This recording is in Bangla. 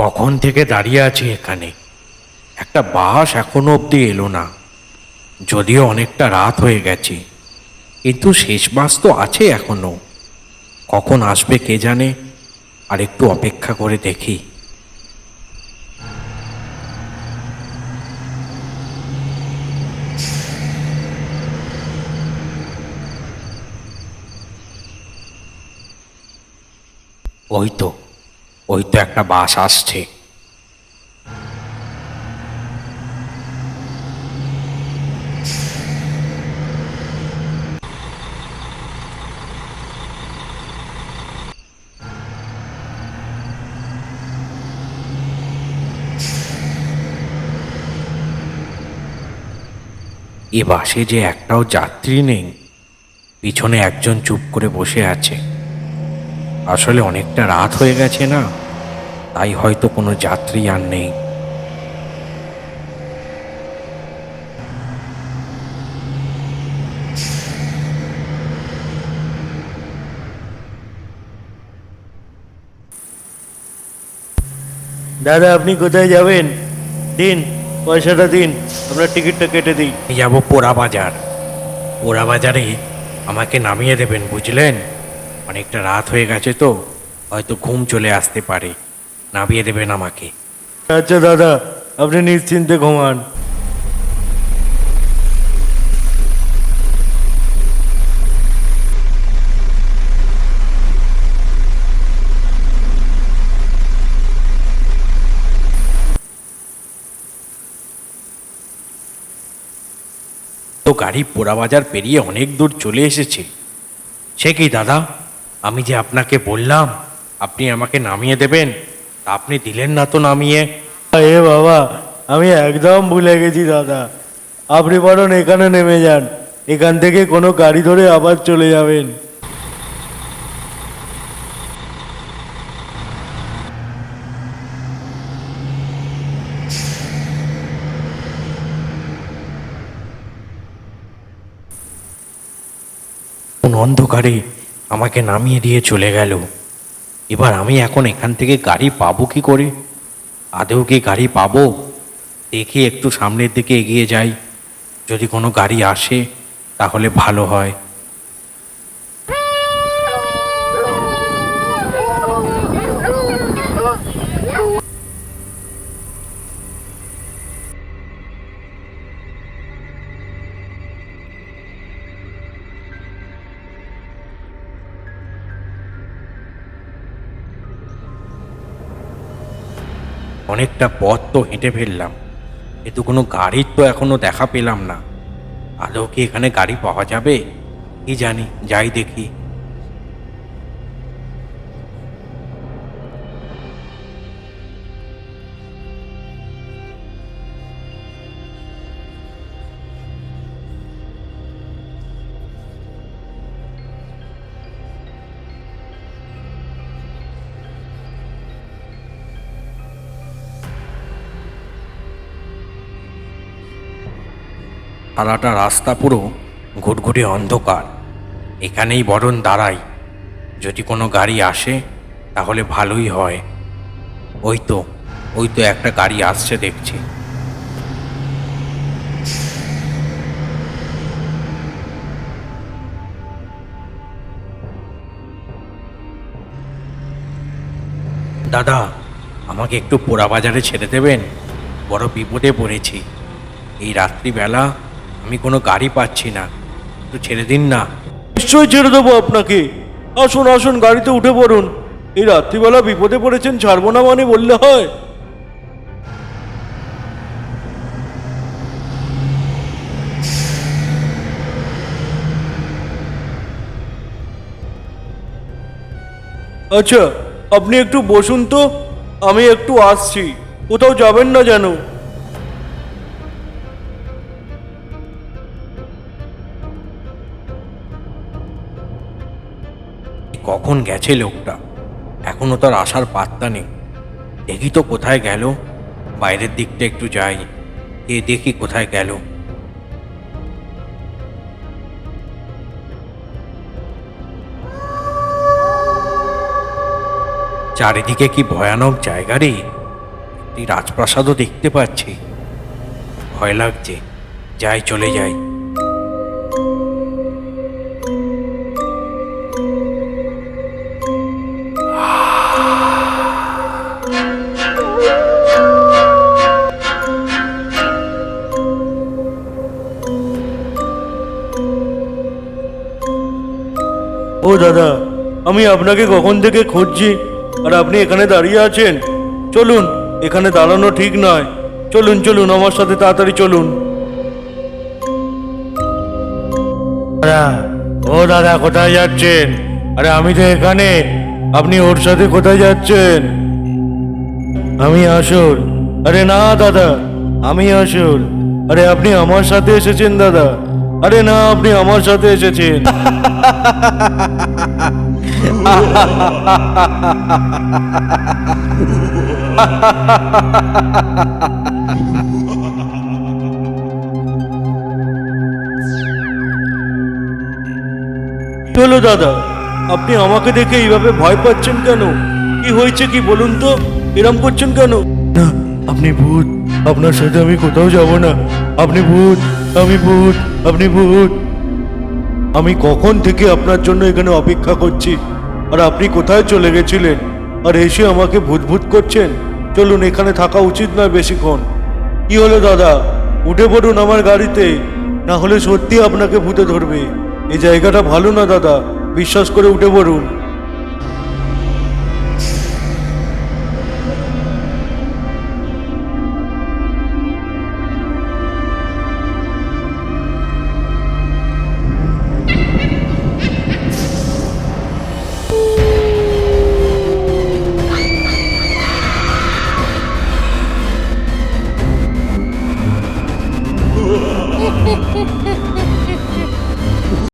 কখন থেকে দাঁড়িয়ে আছি এখানে, একটা বাস এখনো অবধি এলো না। যদিও অনেকটা রাত হয়ে গেছে, কিন্তু শেষ বাস তো আছে এখনো। কখন আসবে কে জানে। আর একটু অপেক্ষা করে দেখি। ওই তো ওই তো একটা বাস আসছে। এ বাসে যে একটাও যাত্রী নেই। পিছনে একজন চুপ করে বসে আছে। আসলে অনেকটা রাত হয়ে গেছে না, তাই হয়তো কোনো যাত্রী আর নেই। দাদা, আপনি কোথায় যাবেন? দিন, পয়সাটা দিন, আমরা টিকিটটা কেটে দিই। আমি যাব পোড়া বাজার। পোড়া বাজারে আমাকে নামিয়ে দেবেন, বুঝলেন? অনেকটা রাত হয়ে গেছে তো, হয়তো ঘুম চলে আসতে পারে। নামিয়ে দেবেন আমাকে। আচ্ছা দাদা, আপনি নিশ্চিন্তে ঘুমান। তো গাড়ি পোড়া বাজার পেরিয়ে অনেক দূর চলে এসেছে। সে কি দাদা, আমি যে আপনাকে বললাম আপনি আমাকে নামিয়ে দেবেন, তা আপনি দিলেন না তো নামিয়ে। এ বাবা, আমি একদম ভুলে গেছি দাদা। আপনি বরং এখানে নেমে যান, এখান থেকে কোনো গাড়ি ধরে আবার চলে যাবেন। কোন অন্ধকারে আমাকে নামিয়ে দিয়ে চলে গেল। এবার আমি এখন এখান থেকে গাড়ি পাবো কি করে? আদৌ কি গাড়ি পাবো? দেখি একটু সামনের দিকে এগিয়ে যাই। যদি কোনো গাড়ি আসে তাহলে ভালো হয়। অনেকটা পথ তো হেঁটে ফেললাম, কিন্তু কোনো গাড়ির তো এখনো দেখা পেলাম না। আদৌ কি এখানে গাড়ি পাওয়া যাবে? কি জানি, যাই দেখি। সারাটা রাস্তা পুরো ঘুটঘুটে অন্ধকার। এখানেই বরং দাঁড়াই, যদি কোনো গাড়ি আসে তাহলে ভালোই হয়। ওই তো ওই তো একটা গাড়ি আসছে দেখছি। দাদা, আমাকে একটু পোড়া বাজারে ছেড়ে দেবেন? বড় বিপদে পড়েছি। এই রাত্রিবেলা আমি কোনো গাড়ি পাচ্ছি না, একটু ছেড়ে দিন না। নিশ্চয়ই ছেড়ে দেবো আপনাকে। আসুন আসুন, গাড়িতে উঠে পড়ুন। এই রাত্রিবেলা বিপদে পড়েছেন, ছাড়বো না মানে বললে হয়? আচ্ছা, আপনি একটু বসুন তো, আমি একটু আসছি। কোথাও যাবেন না যেন। কখন গেছে লোকটা, এখনো তার আসার পাত্তা নেই। দেখি তো কোথায় গেল। বাইরের দিকটা একটু যাই, দেখি কোথায় গেল। চারিদিকে কি ভয়ানক জায়গা রে। এই রাজপ্রাসাদও দেখতে পাচ্ছি। ভয় লাগছে, যাই চলে যাই। ও দাদা, আমি আপনাকে কখন থেকে খুঁজছি, আর আপনি এখানে দাঁড়িয়ে আছেন। চলুন, এখানে দাঁড়ানো ঠিক নয়। চলুন চলুন, আমার সাথে তাড়াতাড়ি চলুন। ও দাদা, কোথায় যাচ্ছেন? আরে আমি তো এখানে, আপনি ওর সাথে কোথায় যাচ্ছেন? আমি আসল। আরে না দাদা, আমি আসল। আরে আপনি আমার সাথে এসেছেন দাদা। আরে না, আপনি আমার সাথে এসেছেন। হলো দাদা, আপনি আমাকে দেখে এইভাবে ভয় পাচ্ছেন কেন? কি হয়েছে কি বলুন তো? এরম করছেন কেন? না, আপনি ভূত। আপনার সাথে আমি কোথাও যাব না। আপনি ভূত, আমি ভূত, আপনি ভূত। আমি কখন থেকে আপনার জন্য এখানে অপেক্ষা করছি, আর আপনি কোথায় চলে গেছিলেন? আর এসে আমাকে ভূত ভূত করছেন। চলুন, এখানে থাকা উচিত নয় বেশিক্ষণ। কি হলো দাদা, উঠে পড়ুন আমার গাড়িতে, না হলে সত্যি আপনাকে ভূতে ধরবে। এই জায়গাটা ভালো না দাদা, বিশ্বাস করে উঠে পড়ুন।